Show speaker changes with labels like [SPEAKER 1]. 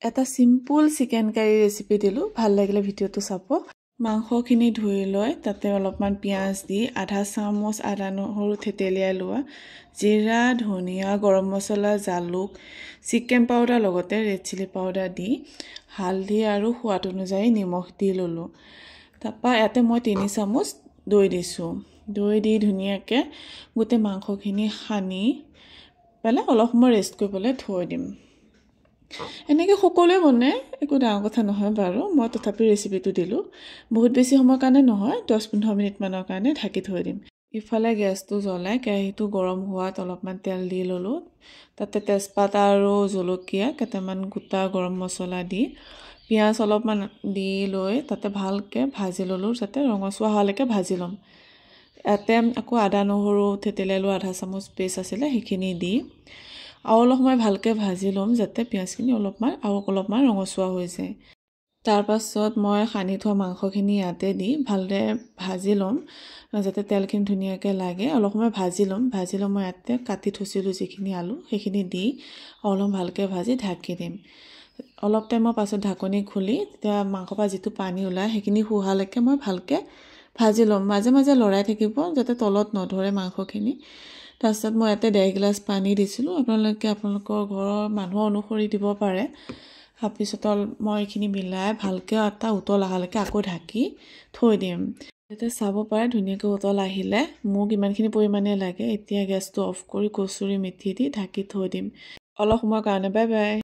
[SPEAKER 1] এটা simple chicken curry recipe দিলো ভাল লাগিলে ভিডিওটো চাব মাংসখিনি ধুই লৈ তাতে অলপমান পিয়াজ দি আধা চামুচ আদা নহৰু থেতেলিয়াই লোৱা জিৰা ধনিয়া গৰম মছলা জালুক চিকেন পাউডাৰ লগতে ৰেড চিলি পাউডাৰ দি হালধি আৰু সোৱাদ অনুযায়ী নিমখ দি ললো তাপা ইয়াতে মই 3 চামুচ দৈ দিছো দৈ দি ধুনিয়াকে গোটে মাংসখিনি খানি পেলে অলপ সময় ৰেষ্ট কৰিবলৈ থৈ দিম এনেকৈ সকলোৱে বনে একো ডাঙৰ কথা নহয় বাৰু মই তথাপি ৰেচিপিটো দিলো বহুত বেছি সময় কাৰণে নহয় 10-15 মিনিট মানৰ কাৰণে ঢাকি থৈ দিম ইফালে গেছটো জ্বলাই কেৰাহীটো গৰম হোৱাত অলপমান তেল দি ললো তাতে তেজপাত আৰু জলকীয়া কেটামান গোটা গৰম মছলা দি পিয়াজ অলপমান দি লৈ তাতে ভালকে ভাজি ললো যাতে ৰঙচুৱা হালকে ভাজি লম ইয়াতে আকৌ আদা নহৰু থেতেলিয়াই লোৱা আধা চামুচ পেষ্ট আছিলে সেইখিনি দি আৰু অলপ সময় ভালকে ভাজি লম যাতে পিয়াজখিনি অলপমান ৰঙচুৱা হৈ যায় তাৰ পাছত মই খানি থোৱা মাংসখিনি ইয়াতে দি ভালদৰে ভাজি লম যাতে তেলখিনি ধুনীয়াকৈ লাগে অলপ সময় ভাজি লম মই ইয়াতে কাটি থৈছিলো যিখিনি আলু সেইখিনি দি অলপ ভালকে ভাজি ঢাকি দিম অলপ টাইমৰ পাছত ঢাকনি খুলি তেতিয়া মাংসৰ পৰা যিটো পানী ওলাই সেইখিনি শুহালৈকে মই ভালকে ভাজি লম মাজে মাজে লৰাই থাকিব যাতে তলত নধৰে মাংসখিনি তাৰপিছত মই ইয়াতে 1.5 গিলাচ পানী দিছিলো আপোনালোকৰ ঘৰৰ মানুহ অনুসৰি দিব পাৰে তাৰপিছত মই এইখিনি মিলাই ভালকে এটা উতল আহালৈকে আকৌ ঢাকি থৈ দিম যাতে চাব পাৰে ধুনীয়াকৈ উতল আহিলে মোক ইমানখিনি পৰিমাণে লাগে এতিয়া গেছটো অফ কৰি কচুৰি মেথি দি ঢাকি থৈ দিম অলপ সময়ৰ কাৰণে বাই বাই